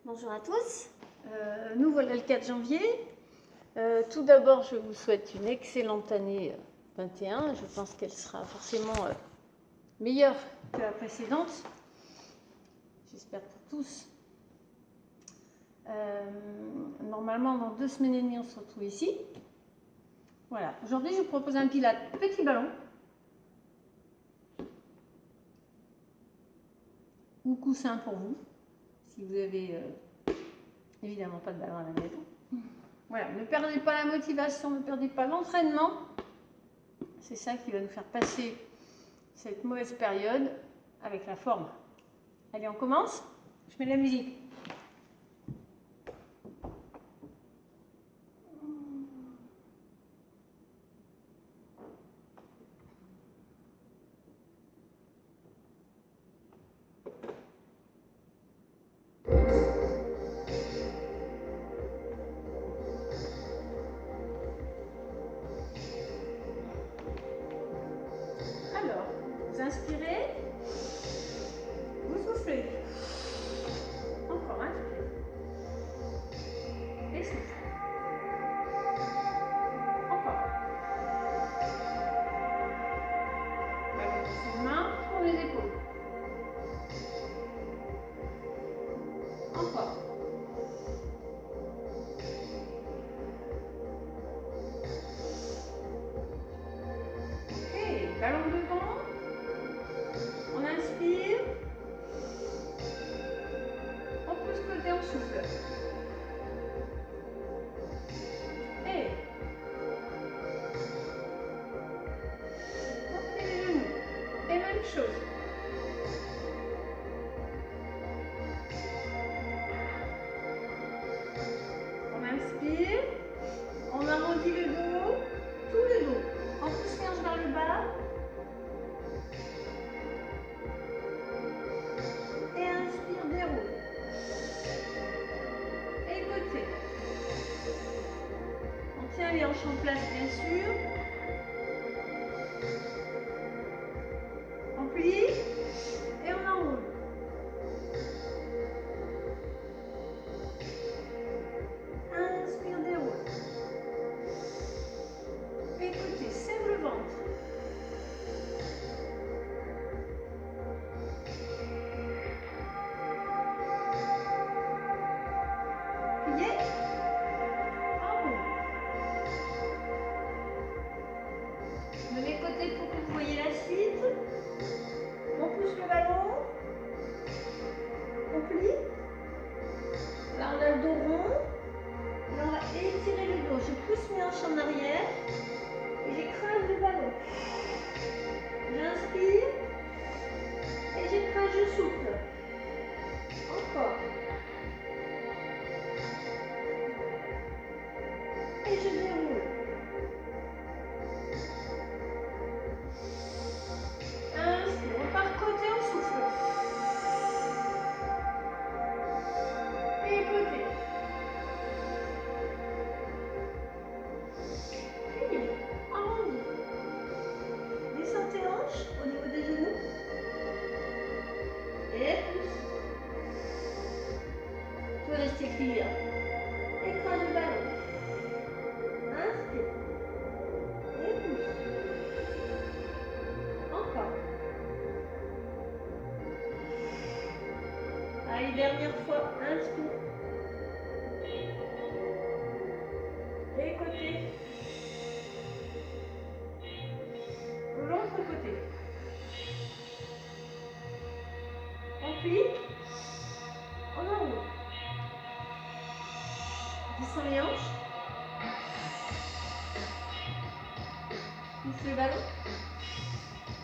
Bonjour à tous. Nous voilà le 4 janvier. Tout d'abord, je vous souhaite une excellente année 21. Je pense qu'elle sera forcément meilleure que la précédente. J'espère pour tous. Normalement, dans 2 semaines et demie, on se retrouve ici. Voilà. Aujourd'hui, je vous propose un pilate petit ballon. Ou coussin pour vous, si vous avez évidemment pas de ballon à la maison. Voilà, ne perdez pas la motivation, ne perdez pas l'entraînement. C'est ça qui va nous faire passer cette mauvaise période avec la forme. Allez, on commence. Je mets la musique. Alors, vous inspirez, vous soufflez. Encore, inspirez. Et soufflez. Encore. Ballon sur une main, sur les épaules. Encore. Ok, ballon devant. On inspire. On pousse côté, on souffle. Et on fait les genoux. Et même chose. On inspire. On arrondit le dos. Tout le dos. On pousse les hanches vers le bas. Et inspire, déroule. Et côté. On tient les hanches en place, bien sûr. On plie et on enroule. Inspire, déroule. Et côté, serre le ventre. Pliez. Enroule. De mes côtés pour que vous voyez la suite. On pousse le ballon. On plie. Là, on a le dos rond. Là, on va étirer le dos. Je pousse mes hanches en arrière. Et j'écrase le ballon. J'inspire. Et j'écrase, je souffle. Encore. Et je déroule. Inspire. On part côté, on souffle. Et côté. Plié. Arrondi. Descends tes hanches au niveau des genoux. Et pousse. Tu peux rester plié. Écrase le ballon. Inspire. Et pousse. Encore. Allez, dernière fois. Inspire. Et côté. L'autre côté. On plie. On enroule. Descends les hanches. Pousse le ballon.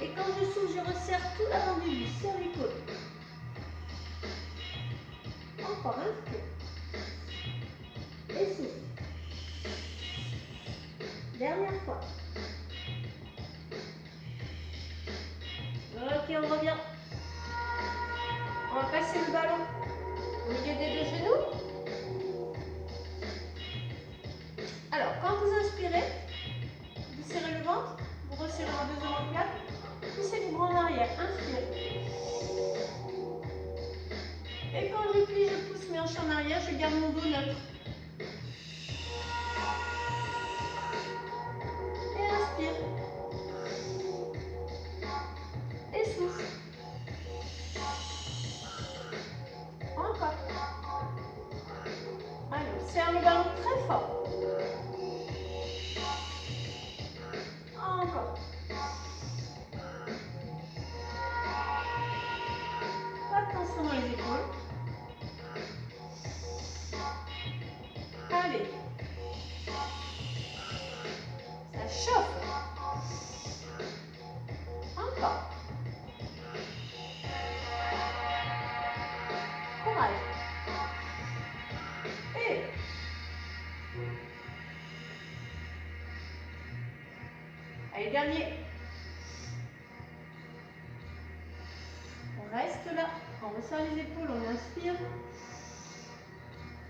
Et quand je souffle, je resserre tout l'avant du buste. Serre les côtes. Encore, inspire. Et souffle. Dernière fois. Ok, on revient. On va passer le ballon au milieu des deux genoux. Alors, quand vous inspirez, vous serrez le ventre, vous resserrez en deux omoplates, poussez les bras en arrière, inspire. Et quand je replie, je pousse mes hanches en arrière, je garde mon dos neutre. Et inspire. Et souffle. Encore. Allez, on serre le ballon très fort. Encore. Pas de tension dans les épaules. Allez. Ça chauffe. Encore. Courage. Et. Allez, dernier. On reste là. On resserre les épaules, on inspire.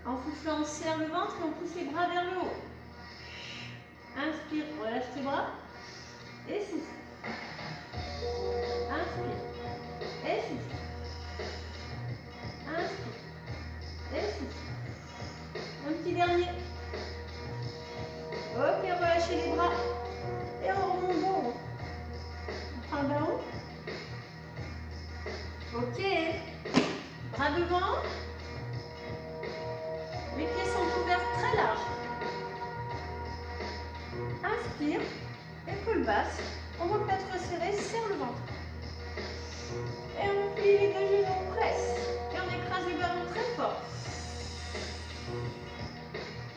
En soufflant, on serre le ventre et on pousse les bras vers le haut. Inspire, relâche tes bras. Et souffle. Inspire. Et souffle. Inspire. Et souffle. Un petit dernier. Ok, on va lâcher les bras. Et on remonte en haut. On prend le ballon. Ok. Bras devant. Les pieds sont ouverts très larges. Inspire. Épaule basse. Omoplate resserrée, serre le ventre. Et on plie les deux genoux, on presse. Et on écrase le ballon très fort.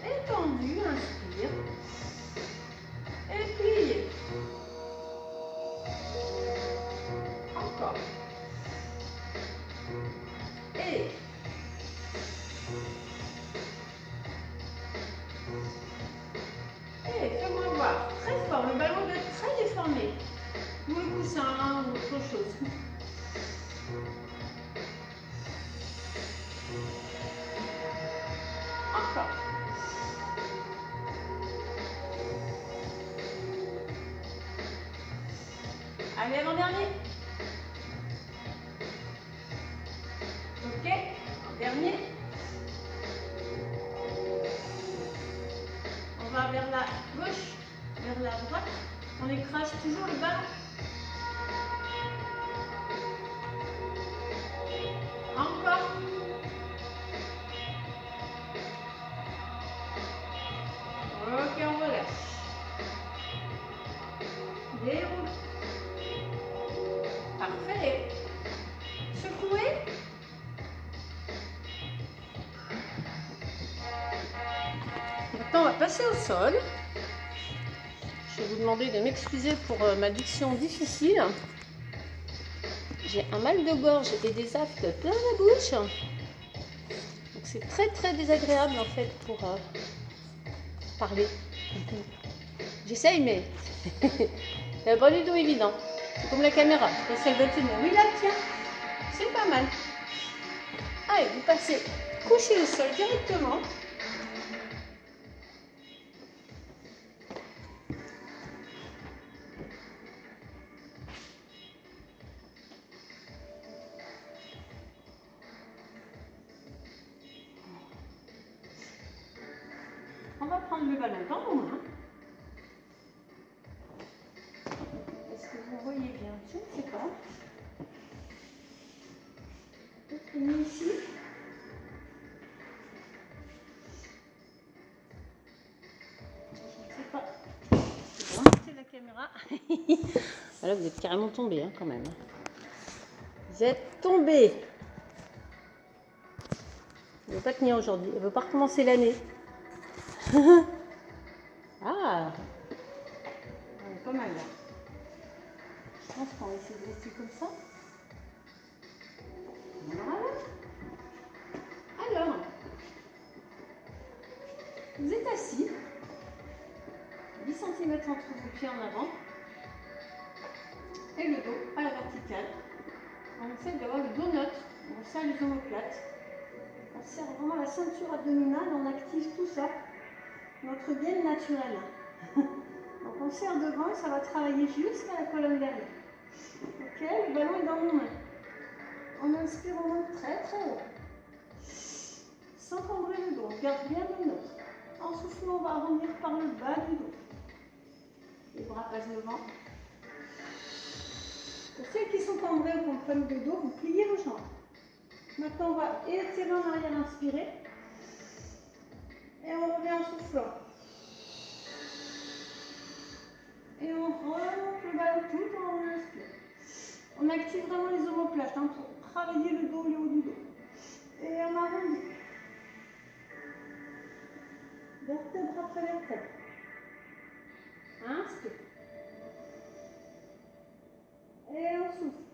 Étendu, inspire. Et plié. Encore. Et. Et fais-moi voir. Très fort. Le ballon doit être très déformé. Ou le coussin, ou autre chose. Encore. Allez, avant-dernier. Ok. Dernier. On va vers la gauche, vers la droite. On écrase toujours le ballon. Encore. Ok, on relâche. Déroule. Parfait. Secouez. Maintenant, on va passer au sol. Je vais vous demander de m'excuser pour ma diction difficile. J'ai un mal de gorge et des aftes plein la bouche. Donc c'est très très désagréable en fait pour parler. J'essaye mais c'est pas du tout évident. C'est comme la caméra, je sais pas si elle va tenir. Oui là tiens, c'est pas mal. Allez, vous passez coucher au sol directement. On va prendre le ballon dans nos mains. Est-ce que vous voyez bien? Je ne sais pas. Peut-être mis ici. Je ne sais pas. Je vais remonter la caméra. Voilà, vous êtes carrément tombé hein, quand même. Vous êtes tombé. Elle ne veut pas tenir aujourd'hui. Elle ne veut pas recommencer l'année. Ah, pas mal là. Je pense qu'on va essayer de rester comme ça. Voilà. Alors, vous êtes assis. 10 cm entre vos pieds en avant. Et le dos à la verticale. On essaie d'avoir le dos neutre. On serre les omoplates. On serre vraiment la ceinture abdominale. On active tout ça. Notre gaine naturelle. Donc on serre devant et ça va travailler jusqu'à la colonne derrière. Ok, le ballon est dans nos mains. On inspire, on monte très très haut. garde bien le nôtre. En soufflant, on va arrondir par le bas du dos. Les bras passent devant. Pour celles qui sont cambrées ou qu'on prenne de dos, vous pliez vos jambes. Maintenant, on va étirer en arrière, inspirer. Et on revient en soufflant. Et on remonte le ballon tout en inspire. On active vraiment les omoplates hein, pour travailler le dos, le haut du dos. Et on arrondit. Vertèbre après vertèbre. Inspire. Et on souffle.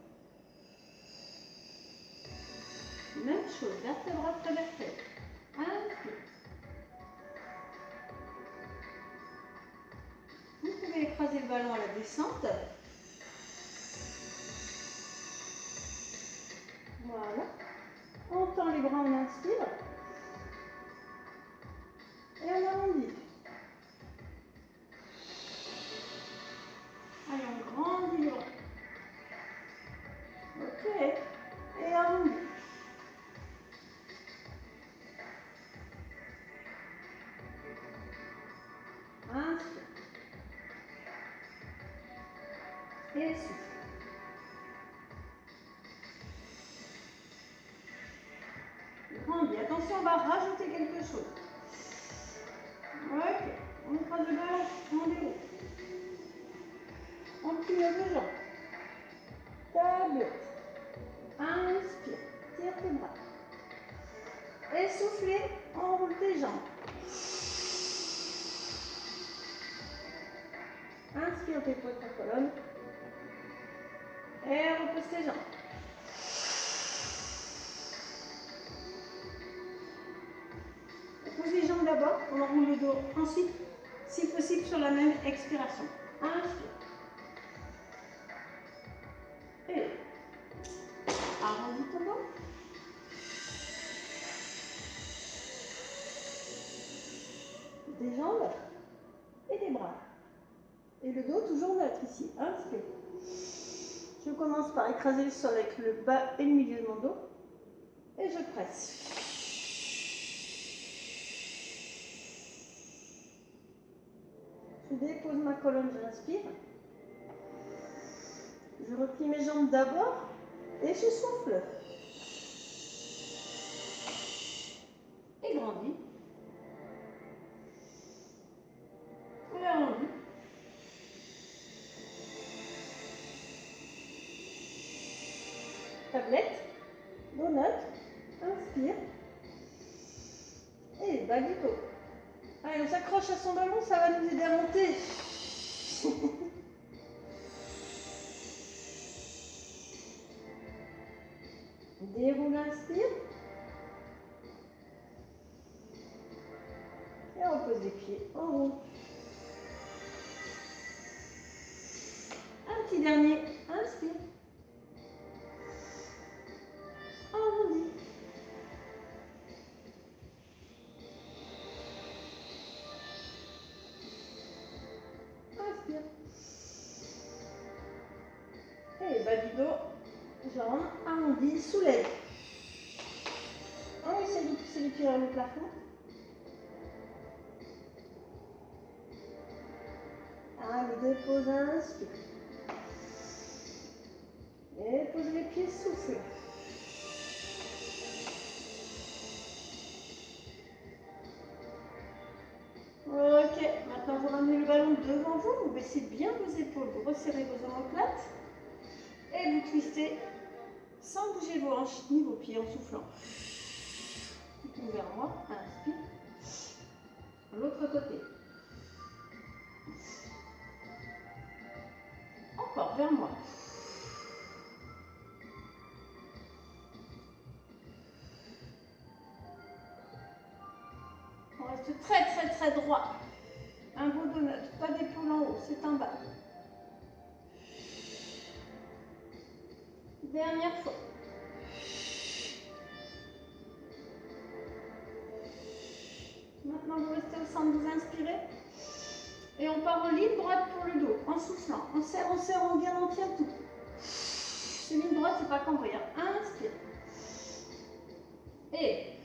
Même chose, vertèbre après vertèbre. Inspire. Vous pouvez écraser le ballon à la descente. Voilà. On tend les bras, on inspire. Et on arrondit. Allez, on grandit les bras. Ok. Et arrondit. Inspire. Et souffle. Grandis. Attention, on va rajouter quelque chose. Ok. On écrase le ballon, on déroule. On plie les deux jambes. Tablette. Inspire. Tire tes bras. Et soufflez, enroule tes jambes. Inspire, dépose ta colonne. Et repose tes jambes. Pose les jambes d'abord, on enroule le dos. Ensuite, si possible, sur la même expiration. Inspire. Et arrondis ton dos. Des jambes et des bras. Et le dos toujours neutre ici. Inspire. Je commence par écraser le sol avec le bas et le milieu de mon dos. Et je presse. Je dépose ma colonne, j'inspire. Je replie mes jambes d'abord et je souffle. Et grandis. Et arrondis. Tablette, donut, inspire. Et bas du dos. Allez, on s'accroche à son ballon, ça va nous aider à monter. Déroule, inspire. Et repose les pieds en haut. Un petit dernier, inspire. Arrondis. Inspire. Et bas du dos, jambes, arrondis, soulève. On essaie de pousser les pieds vers le plafond. Allez, dépose, inspire. Et pose les pieds, souffle. Ok, maintenant vous ramenez le ballon devant vous, vous baissez bien vos épaules, vous resserrez vos omoplates et vous twistez sans bouger vos hanches ni vos pieds en soufflant. Vers moi, inspire. L'autre côté. Encore vers moi. On reste très très très droit. Un beau donut, pas d'épaule en haut, c'est en bas. Dernière fois. Maintenant vous restez au centre, vous inspirez. Et on part en ligne droite pour le dos, en soufflant. On serre, on vient, on tient tout. C'est ligne droite, c'est pas cambré. Inspire. Et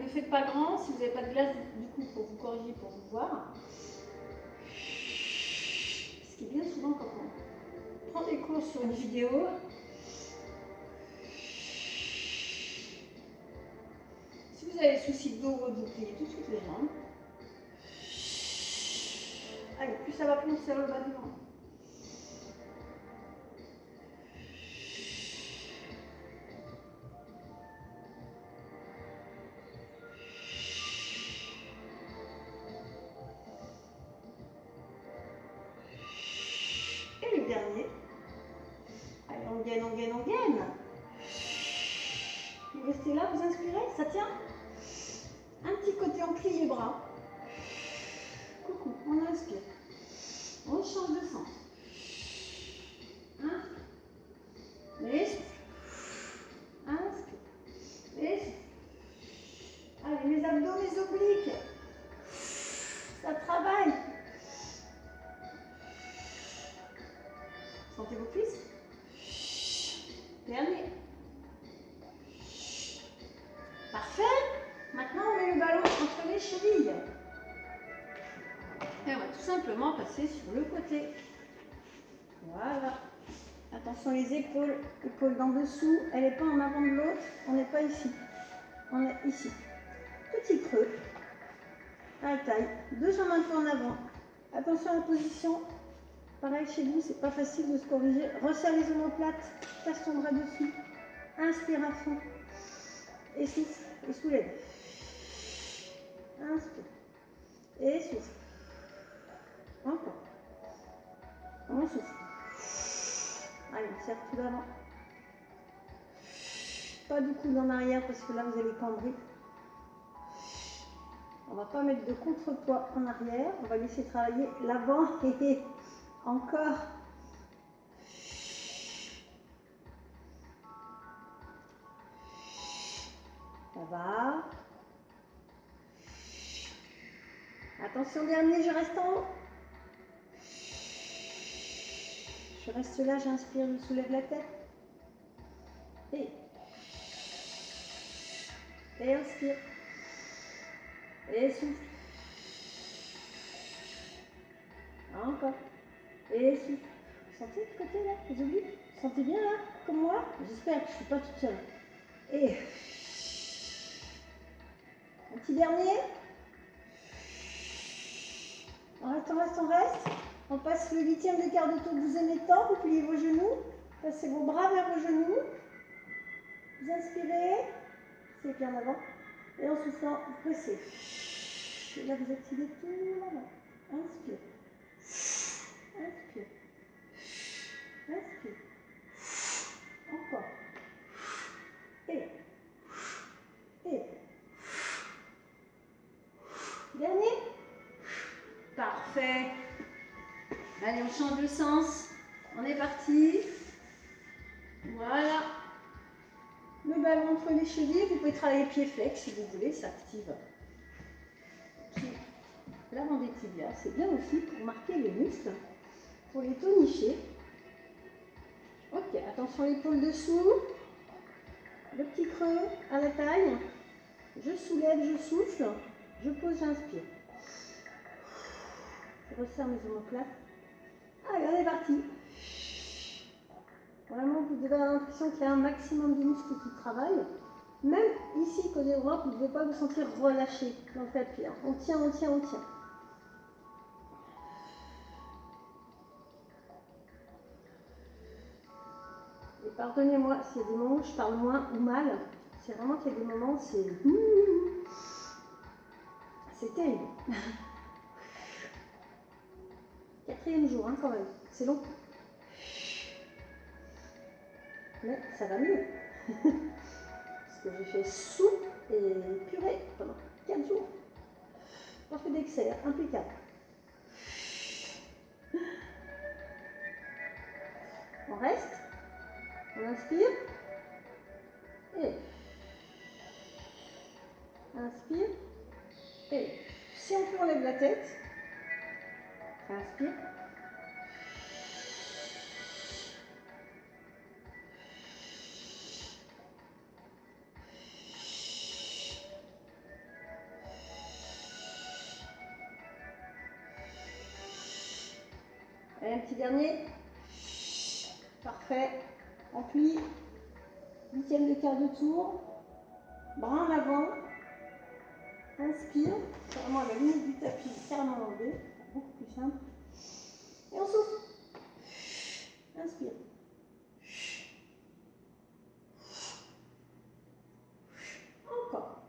ne faites pas grand. Si vous n'avez pas de glace, du coup, pour vous corriger, pour vous voir. Ce qui est bien souvent quand on prend des cours sur une vidéo. Si vous avez des soucis de dos, vous pliez tout de suite les jambes. Allez, plus ça va, plus ça va le bas du ventre. Et le dernier. Allez, on gaine, on gaine, on gaine. Vous restez là, vous inspirez, ça tient. Un petit côté, on plie les bras. Coucou, on inspire. On change de sens. Inspire. Et souffle. Inspire. Et souffle. Allez, mes abdos, mes obliques. Ça travaille. Sentez vos cuisses. Dernier. Parfait. Maintenant, on met le ballon entre les chevilles. Et on va tout simplement passer sur le côté. Voilà. Attention les épaules. Épaules d'en dessous. Elle n'est pas en avant de l'autre. On n'est pas ici. On est ici. Petit creux. À la taille. Deux jambes un peu en avant. Attention à la position. Pareil chez vous, c'est pas facile de se corriger. Resserre les omoplates. Casse ton bras dessus. Inspire à fond. Et souffle. Et soulève. Inspire. Et souffle. Encore. On souffle. Allez, on serre tout l'avant. Pas du coude en arrière parce que là vous allez cambrer. On va pas mettre de contrepoids en arrière. On va laisser travailler l'avant et encore. Ça va. Attention, dernier, je reste en haut. Je reste là, j'inspire, je soulève la tête. Et inspire. Et souffle. Encore. Et souffle. Vous sentez de côté là, les obliques? Vous sentez bien là, comme moi? J'espère que je ne suis pas toute seule. Et un petit dernier. On reste, on reste, on reste. On passe le 8e de quart de tour que vous aimez tant. Vous pliez vos genoux. Passez vos bras vers vos genoux. Vous inspirez. C'est bien en avant. Et en soufflant, vous pressez. Et là, vous activez tout l'avant. Inspire. Inspire. Inspire. Encore. Et. Dernier. Parfait. Allez, on change de sens. On est parti. Voilà. Le ballon entre les chevilles. Vous pouvez travailler pied flex si vous voulez. Ça active l'avant des tibias. C'est bien aussi pour marquer les muscles, pour les tonifier. Ok, attention l'épaule dessous. Le petit creux à la taille. Je soulève, je souffle. Je pose, j'inspire. Je resserre mes omoplates. Allez, on est parti. Vraiment, vous devez avoir l'impression qu'il y a un maximum de muscles qui travaillent. Même ici, côté droit, vous ne devez pas vous sentir relâché dans le tapis. On tient, on tient, on tient. Et pardonnez-moi s'il y a des moments où je parle moins ou mal. C'est vraiment qu'il y a des moments, c'est terrible. 4e jour, hein, quand même. C'est long. Mais ça va mieux. Parce que j'ai fait soupe et purée pendant 4 jours. Pas fait d'excès, impeccable. On reste. On inspire. Et. Inspire. Et. Si on peut, on lève la tête. Inspire. Allez, un petit dernier. Parfait. On plie. 8e de quart de tour. Bras en avant. Inspire. Carrément à la limite du tapis, carrément enlevé. Beaucoup plus simple. Et on souffle. Inspire. Encore.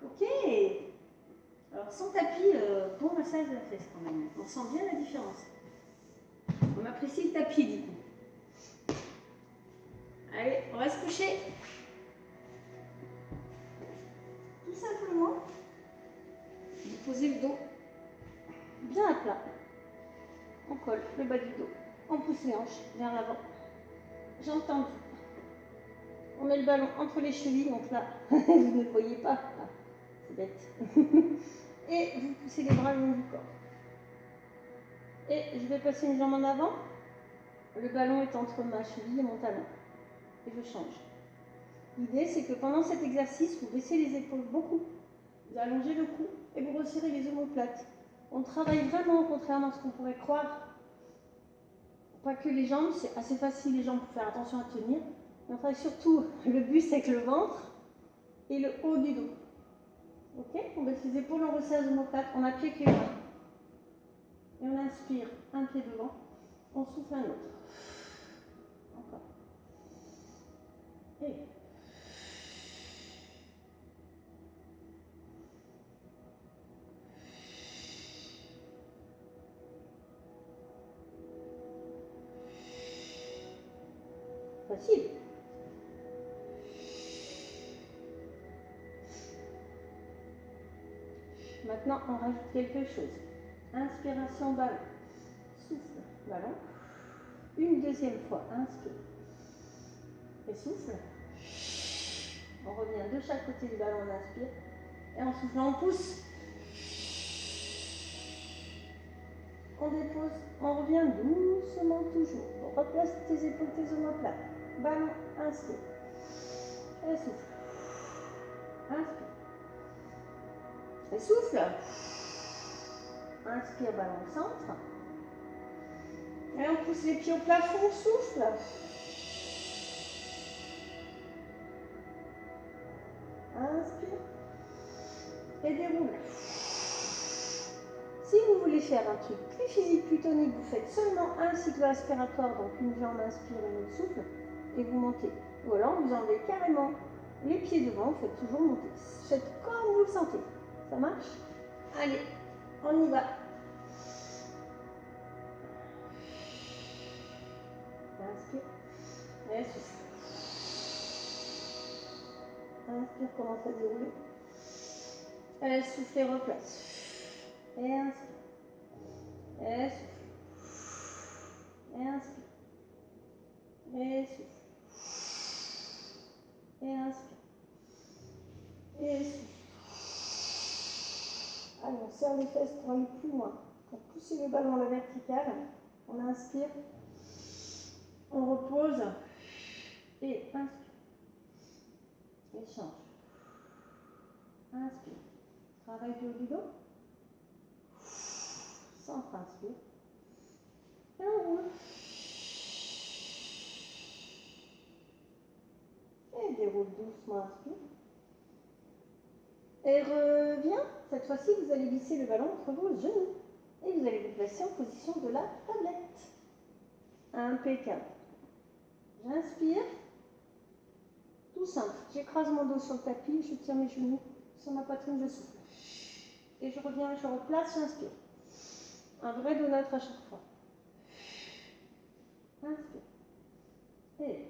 Ok. Alors sans tapis, bon massage de la fesse quand même. On sent bien la différence. On apprécie le tapis du coup. Allez, on va se coucher. Tout simplement, vous posez le dos bien à plat. On colle le bas du dos. On pousse les hanches vers l'avant. Jambes tendues. On met le ballon entre les chevilles, donc là, vous ne le voyez pas. Ah, c'est bête. Et vous poussez les bras le long du corps. Et je vais passer une jambe en avant. Le ballon est entre ma cheville et mon talon. Et je change. L'idée, c'est que pendant cet exercice, vous baissez les épaules beaucoup. Vous allongez le cou et vous resserrez les omoplates. On travaille vraiment, contrairement à ce qu'on pourrait croire. Pas que les jambes, c'est assez facile les jambes pour faire attention à tenir. Mais on travaille surtout le buste avec le ventre et le haut du dos. Ok? On baisse les épaules, on resserre les omoplates, on appuie avec les bras. Et on inspire un pied devant, on souffle un autre. Encore. Et facile. Maintenant, on rajoute quelque chose. Inspiration, ballon. Souffle, ballon. Une deuxième fois, inspire. Et souffle. On revient de chaque côté du ballon, on inspire. Et en soufflant, on pousse. On dépose, on revient doucement toujours. On replace tes épaules, tes omoplates. Ballon, inspire. Et souffle. Inspire. Et souffle. Inspire, ballon au centre. Et on pousse les pieds au plafond, souffle. Inspire. Et déroule. Si vous voulez faire un truc plus physique, plus tonique, vous faites seulement un cycle respiratoire, donc une jambe inspire et une autre souffle, et vous montez. Ou alors vous enlevez carrément les pieds devant, vous faites toujours monter. Faites comme vous le sentez. Ça marche? Allez, on y va. Inspire. Et souffle. Inspire, commence à dérouler. Et souffle et replace. Et inspire. Et souffle. Et inspire. Et souffle. Et inspire. Et souffle. Allez, on serre les fesses pour aller plus loin. Pour pousser le ballon à la verticale, on inspire. On repose. Et inspire. Et change. Inspire. Travaille le haut du dos. Centre, inspire. Et on roule. Et déroule doucement, inspire. Et reviens. Cette fois-ci, vous allez glisser le ballon entre vos genoux. Et vous allez vous placer en position de la tablette. Impeccable. J'inspire. Tout simple. J'écrase mon dos sur le tapis, je tire mes genoux sur ma poitrine, je souffle. Et je reviens, je replace, j'inspire. Un vrai donut à chaque fois. Inspire. Et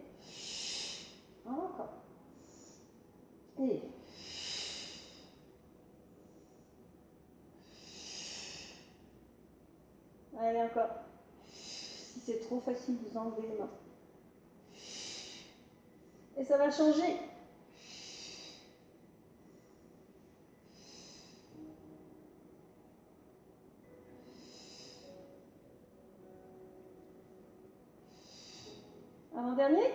encore. Et allez, encore. Si c'est trop facile, vous enlevez les mains. Et ça va changer. Avant-dernier.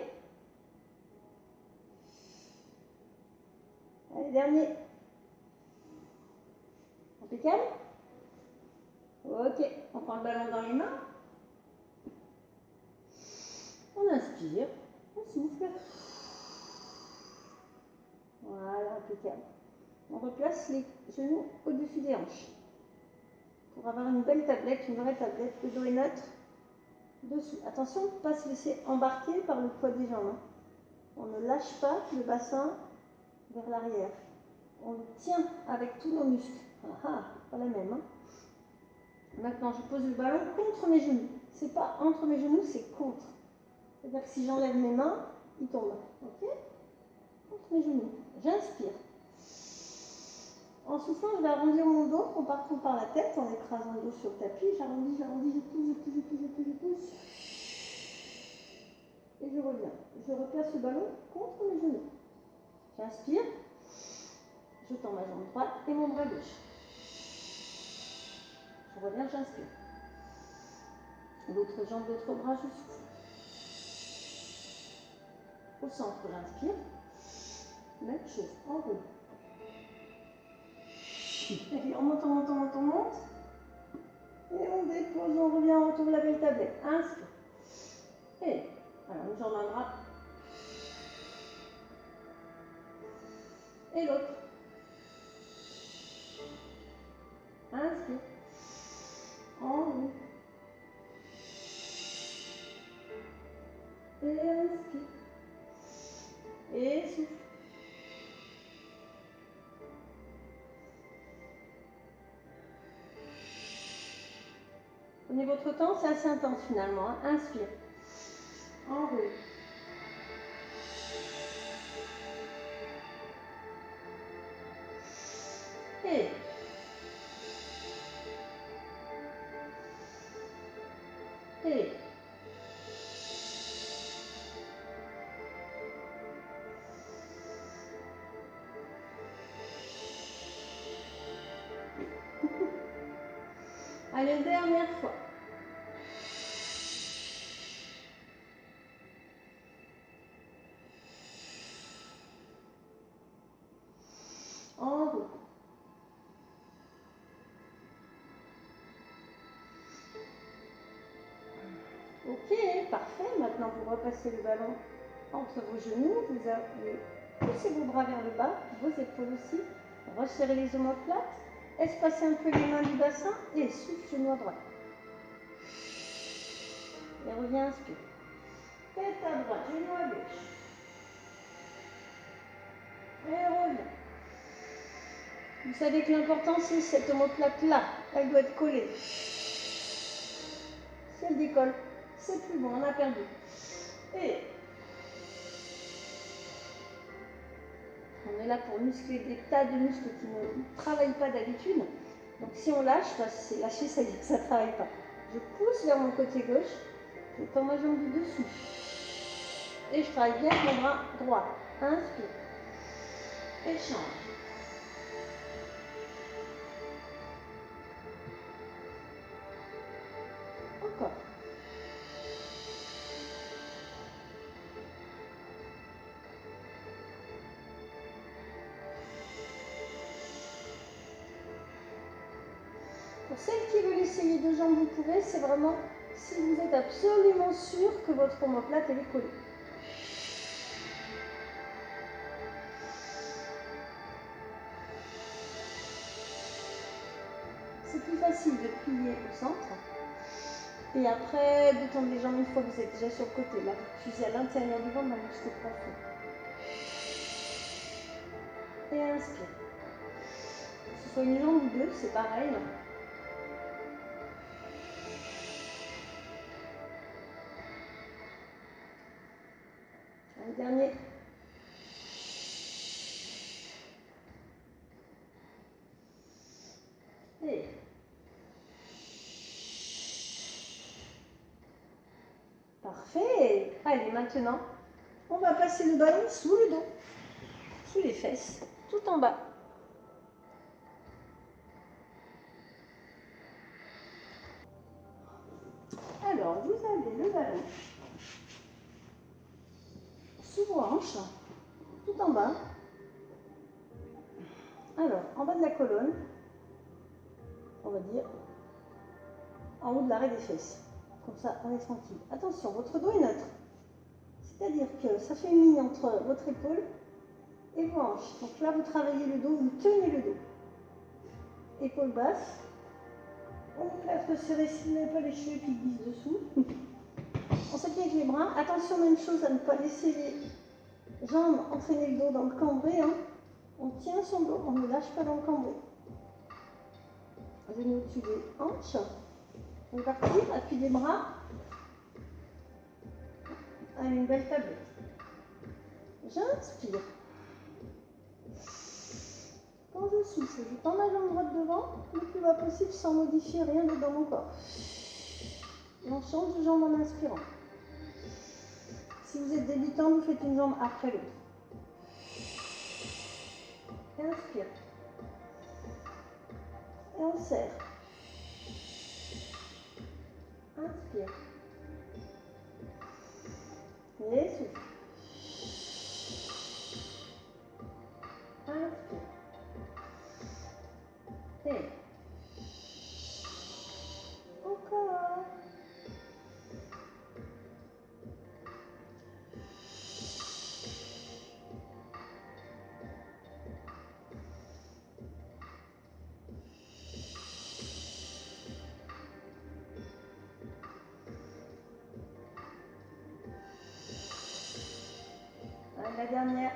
Allez, dernier. calme? Ok, on prend le ballon dans les mains. On inspire, on souffle. Voilà, impeccable. On replace les genoux au-dessus des hanches pour avoir une belle tablette, une vraie tablette. Le dos est neutre dessous. Attention, ne pas se laisser embarquer par le poids des jambes. On ne lâche pas le bassin vers l'arrière. On le tient avec tous nos muscles. Ah, pas la même. Hein. Maintenant, je pose le ballon contre mes genoux. C'est pas entre mes genoux, c'est contre. C'est-à-dire que si j'enlève mes mains, il tombe. Ok? Contre mes genoux. J'inspire. En soufflant, je vais arrondir mon dos en partant par la tête, en écrasant le dos sur le tapis. J'arrondis, je pousse. Et je reviens. Je replace le ballon contre mes genoux. J'inspire. Je tends ma jambe droite et mon bras gauche. Je reviens, j'inspire. L'autre jambe, l'autre bras, je souffle. Au centre, j'inspire. Même chose, en haut. Et puis on monte. Et on dépose, on revient, on retrouve la belle tablette. Inspire. Et alors une jambe, un bras. Et l'autre. Inspire. En haut. Et inspire. Et souffle. Prenez votre temps, c'est assez intense finalement. Hein. Inspire. Enroule. Et. Et. Allez, dernière fois. En haut. Ok, parfait. Maintenant, vous repassez le ballon entre vos genoux. Vous avez poussé vos bras vers le bas, vos épaules aussi. Resserrez les omoplates. Espacez un peu les mains du bassin et souffle genou à droite. Et reviens, inspire. Tête à droite, genou à gauche. Et reviens. Vous savez que l'important, c'est cette omoplate-là. Elle doit être collée. Si elle décolle, c'est plus bon, on a perdu. Et on est là pour muscler des tas de muscles qui ne travaillent pas d'habitude. Donc si on lâche, c'est lâcher, ça veut dire que ça ne travaille pas. Je pousse vers mon côté gauche, je tends ma jambe du dessus. Et je travaille bien avec mon bras droit. Inspire. Et change. Encore. Pour celles qui veulent essayer deux jambes, vous pouvez. C'est vraiment si vous êtes absolument sûr que votre omoplate elle est collée. C'est plus facile de plier au centre. Et après, de tendre les jambes une fois que vous êtes déjà sur le côté. Là, vous fusez à l'intérieur du ventre, maintenant jusqu'au profond. Et inspire. Que ce soit une jambe ou deux, c'est pareil. Un dernier. Et. Parfait. Allez, maintenant, on va passer le ballon sous le dos, sous les fesses, tout en bas. Alors, vous avez le ballon sous vos hanches, tout en bas. Alors, en bas de la colonne, on va dire, en haut de l'arrêt des fesses. Comme ça, on est tranquille. Attention, votre dos est neutre. C'est-à-dire que ça fait une ligne entre votre épaule et vos hanches. Donc là, vous travaillez le dos, vous tenez le dos. Épaule basse. On peut serrer si vous n'avez pas les cheveux qui glissent dessous. On s'appuie avec les bras. Attention, même chose à ne pas laisser les jambes entraîner le dos dans le cambré. Hein. On tient son dos, on ne lâche pas dans le cambré. Genoux au-dessus des hanches. On est parti, appui des bras. Avec une belle tablette. J'inspire. Quand je souffle, je tends ma jambe droite devant, le plus bas possible sans modifier rien d'autre dans mon corps. Et on change de jambe en inspirant. Si vous êtes débutant, vous faites une jambe après l'autre. Inspire. Et on serre. Inspire. Et souffle. Inspire. Et encore. La dernière.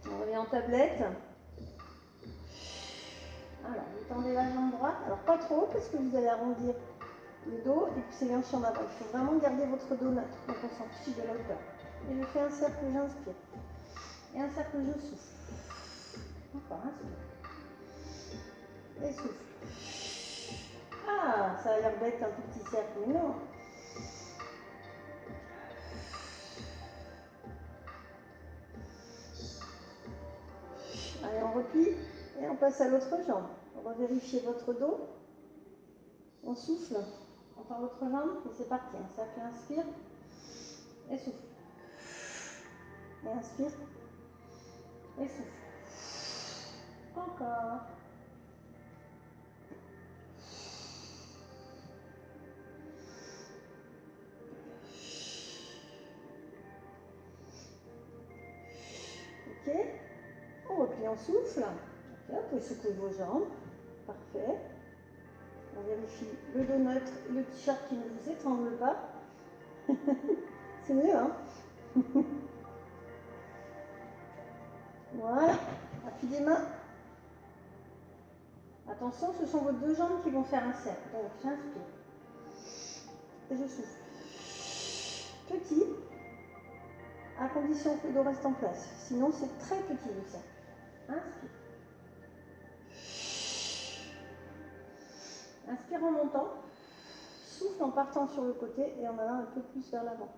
On revient en tablette. Alors, vous tendez la jambe droite. Alors, pas trop, parce que vous allez arrondir le dos et pousser les hanches en avant. Il faut vraiment garder votre dos neutre. Donc, on s'en fiche de la hauteur. Et je fais un cercle, j'inspire. Et un cercle, je souffle. Encore, inspire. Et souffle. Ah, ça a l'air bête, un tout petit cercle, mais non. Allez, on replie et on passe à l'autre jambe. On va vérifier votre dos. On souffle. On tend l'autre jambe et c'est parti. Un cercle, inspire et souffle. Et inspire et souffle. Encore. Ok. On replie, on souffle. Okay. Vous pouvez secouer vos jambes. Parfait. On vérifie le dos neutre et le t-shirt qui ne vous étrangle pas. C'est mieux, hein? Voilà. Appui des mains. Attention, ce sont vos deux jambes qui vont faire un cercle. Donc, j'inspire. Et je souffle. Petit, à condition que le dos reste en place. Sinon, c'est très petit le cercle. Inspire. Inspire en montant. Souffle en partant sur le côté et en allant un peu plus vers l'avant.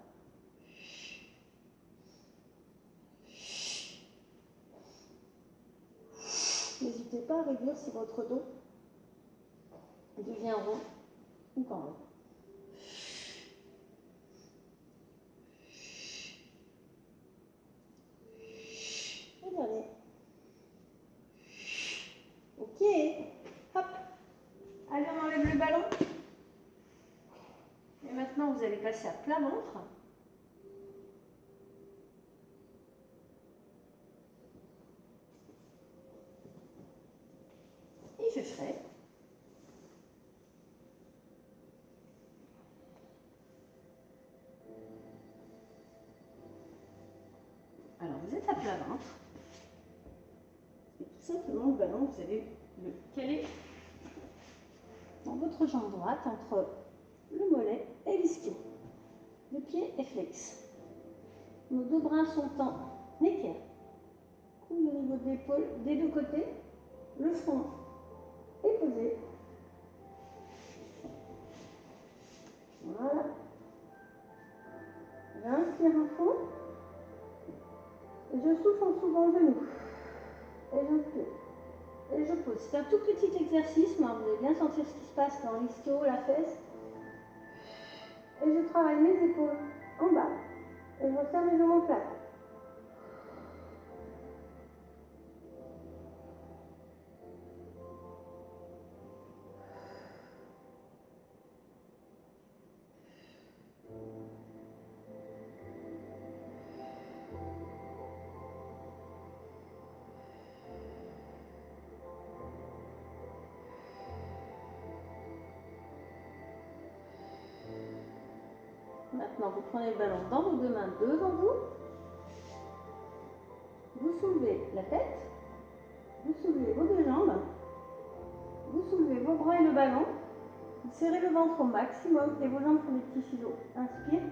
N'hésitez pas à réduire si votre dos devient rond ou quand même. Et dernier. Ok. Hop. Allez, on enlève le ballon. Et maintenant, vous allez passer à plat ventre. Il fait frais. Alors, vous êtes à plat ventre. Et tout simplement, le ballon, vous allez le caler dans votre jambe droite entre le mollet et l'ischio. Le pied est flex. Nos deux bras sont en équerre. Coude au niveau de l'épaule des deux côtés. Le front est posé. Voilà. J'inspire à fond. Et je souffle en soulevant le genou. Et j'inspire. Et je pose. C'est un tout petit exercice, mais vous allez bien sentir ce qui se passe dans l'ischio, la fesse. Et je travaille mes épaules en bas. Et je resserre mes omoplates. Maintenant, vous prenez le ballon dans vos deux mains devant vous. Vous soulevez la tête. Vous soulevez vos deux jambes. Vous soulevez vos bras et le ballon. Vous serrez le ventre au maximum et vos jambes font des petits ciseaux. Inspire.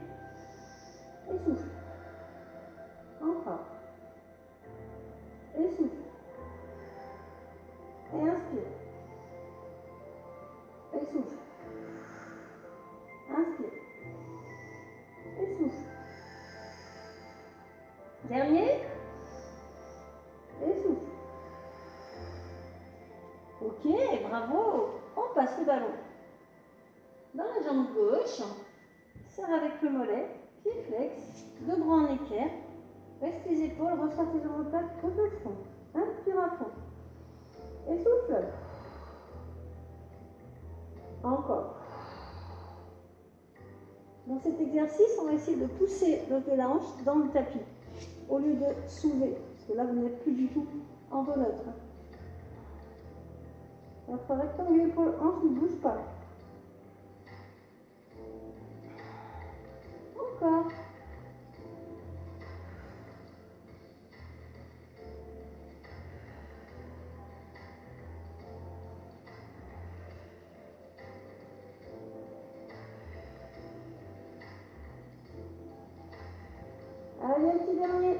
Et souffle. Encore. Et souffle. Et inspire. Et souffle. Inspire. Et souffle. Dernier. Et souffle. Ok, bravo. On passe le ballon dans la jambe gauche. Serre avec le mollet. Pied flex. Deux bras en équerre. Reste les épaules. Ressort tes omoplates. Pose le front. Inspire à fond. Et souffle. Encore. Dans cet exercice, on va essayer de pousser l'os de la hanche dans le tapis au lieu de soulever, parce que là, vous n'êtes plus du tout en dos neutre. Votre rectangle épaule-hanche ne bouge pas. Encore. Allez, un petit dernier.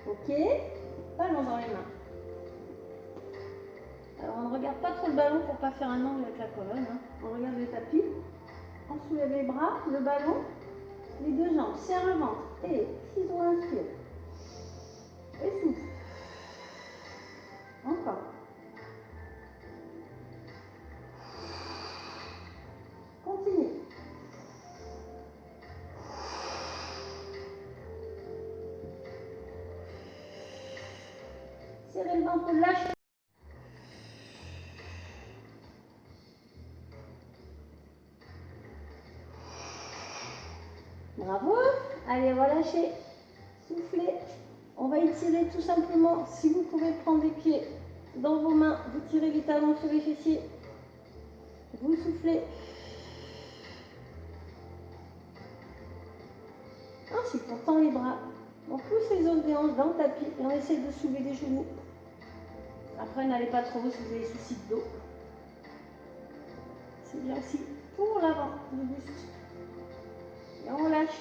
Ok. Ballon dans les mains. Alors, on ne regarde pas trop le ballon pour ne pas faire un angle avec la colonne. Hein. On regarde le tapis. On soulève les bras, le ballon, les deux jambes. Serre le ventre. Et ciseaux, inspire. Et souffle. Encore. Continue. Serrez le ventre, lâchez. Bravo. Allez, relâchez. Soufflez. On va étirer tout simplement. Si vous pouvez prendre les pieds dans vos mains, vous tirez les talons sur les fessiers. Vous soufflez. Ensuite, on tend les bras. On pousse les os des hanches dans le tapis et on essaie de soulever les genoux. Après, n'allez pas trop haut si vous avez des soucis de dos. C'est bien aussi pour l'avant, le buste. Et on relâche.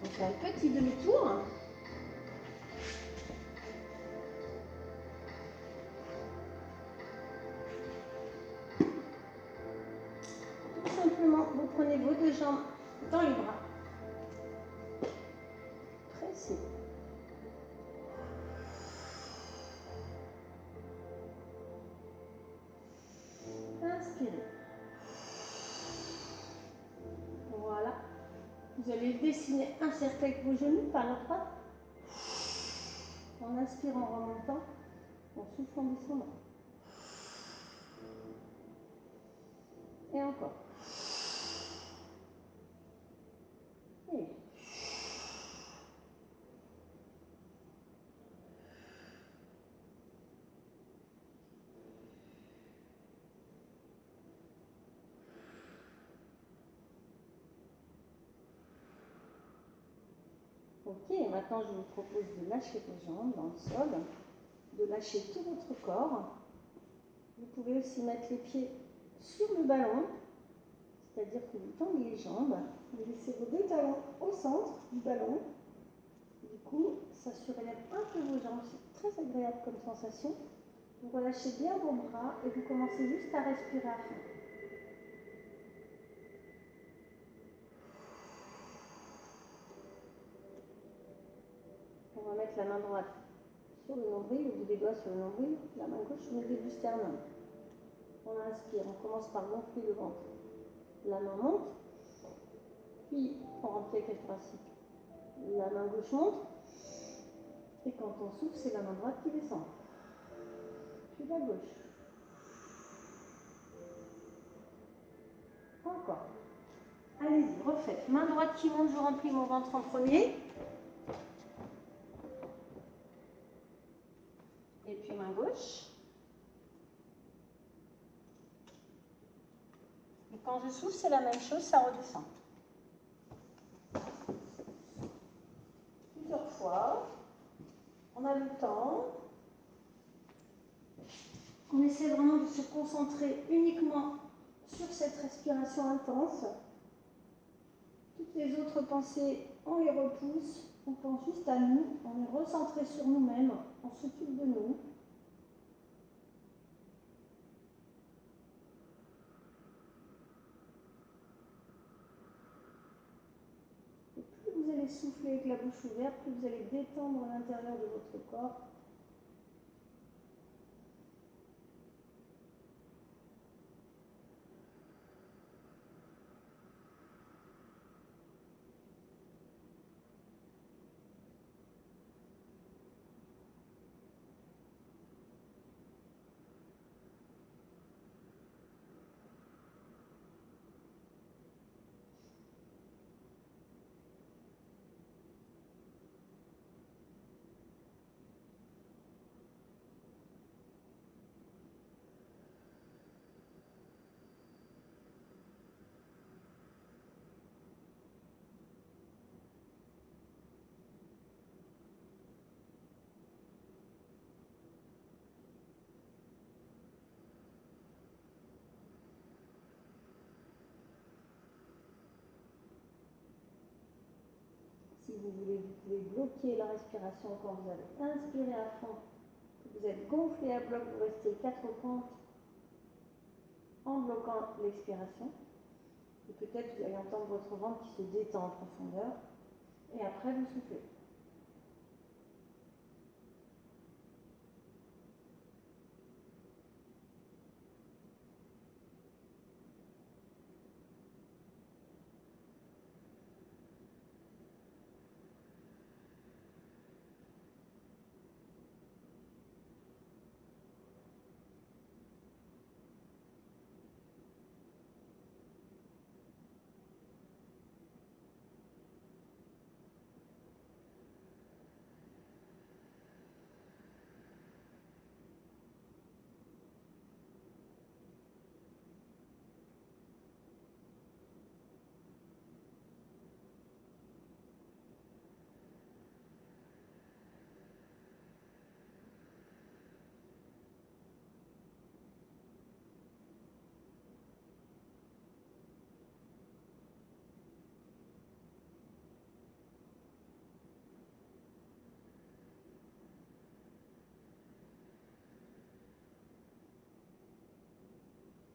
On fait un petit demi-tour. Tout simplement, vous prenez vos deux jambes dans les bras. Pressez. Inspirez. Voilà. Vous allez dessiner un cercle avec vos genoux par la droite. On inspire en remontant. On souffle en descendant. Et encore. Et. Ok, maintenant je vous propose de lâcher vos jambes dans le sol, de lâcher tout votre corps. Vous pouvez aussi mettre les pieds sur le ballon, c'est-à-dire que vous tendez les jambes, vous laissez vos deux talons au centre du ballon. Du coup, ça surélève un peu vos jambes, c'est très agréable comme sensation. Vous relâchez bien vos bras et vous commencez juste à respirer à fond. On va mettre la main droite sur le nombril, le bout des doigts sur le nombril, la main gauche sur le début du sternum. On inspire, on commence par gonfler le ventre. La main monte, puis on remplit avec le thoracique. La main gauche monte, et quand on souffle, c'est la main droite qui descend. Puis la gauche. Encore. Allez-y, refaites. Main droite qui monte, je remplis mon ventre en premier. Et puis main gauche. Quand je souffle, c'est la même chose, ça redescend. Plusieurs fois. On a le temps. On essaie vraiment de se concentrer uniquement sur cette respiration intense. Toutes les autres pensées, on les repousse. On pense juste à nous. On est recentré sur nous-mêmes. On s'occupe de nous. Et plus vous allez souffler avec la bouche ouverte, plus vous allez détendre l'intérieur de votre corps. Si vous voulez, vous pouvez bloquer la respiration quand vous avez inspiré à fond. Vous êtes gonflé à bloc, vous restez 4 comptes en bloquant l'expiration. Et peut-être vous allez entendre votre ventre qui se détend en profondeur. Et après, vous soufflez.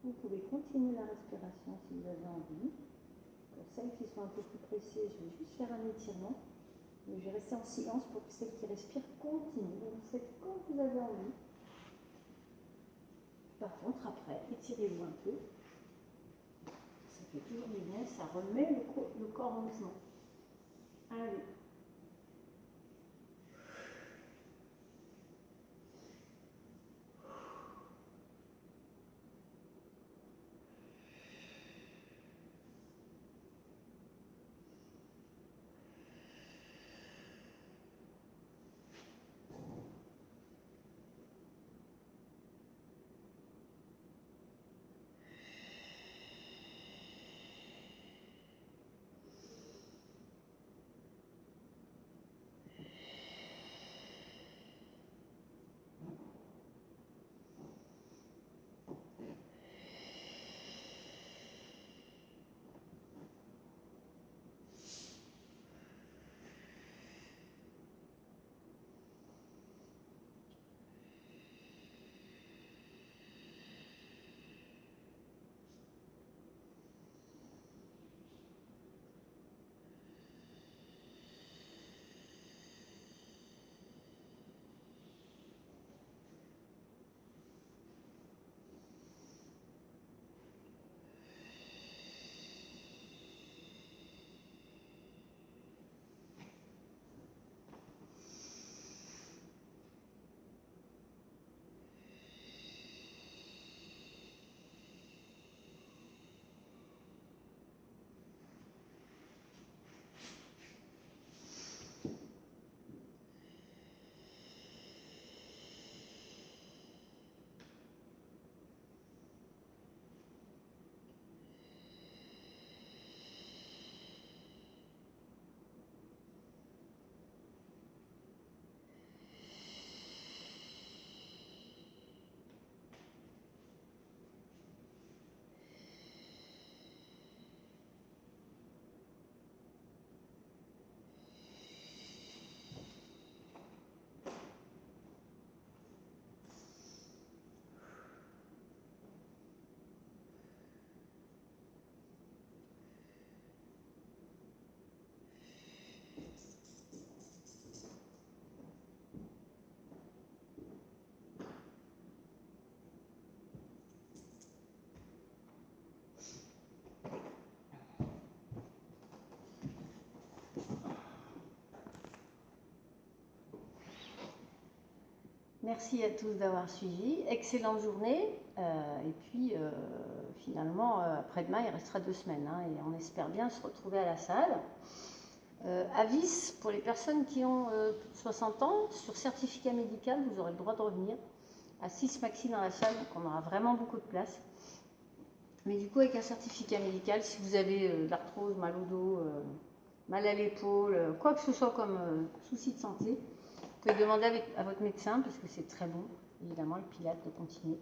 Vous pouvez continuer la respiration si vous avez envie. Pour celles qui sont un peu plus pressées, je vais juste faire un étirement. Mais je vais rester en silence pour que celles qui respirent continuent. Donc vous faites comme vous avez envie. Par contre, après, étirez-vous un peu. Ça fait toujours du bien, ça remet le corps en mouvement. Allez. Merci à tous d'avoir suivi. Excellente journée. Et puis, finalement, après-demain, il restera 2 semaines. Hein, et on espère bien se retrouver à la salle. Avis, pour les personnes qui ont 60 ans, sur certificat médical, vous aurez le droit de revenir à 6 maxi dans la salle. Donc, on aura vraiment beaucoup de place. Mais du coup, avec un certificat médical, si vous avez de l'arthrose, mal au dos, mal à l'épaule, quoi que ce soit comme souci de santé, vous pouvez demander à votre médecin parce que c'est très bon, évidemment, le Pilate de continuer.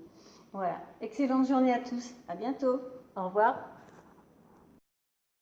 Voilà. Excellente journée à tous. À bientôt. Au revoir.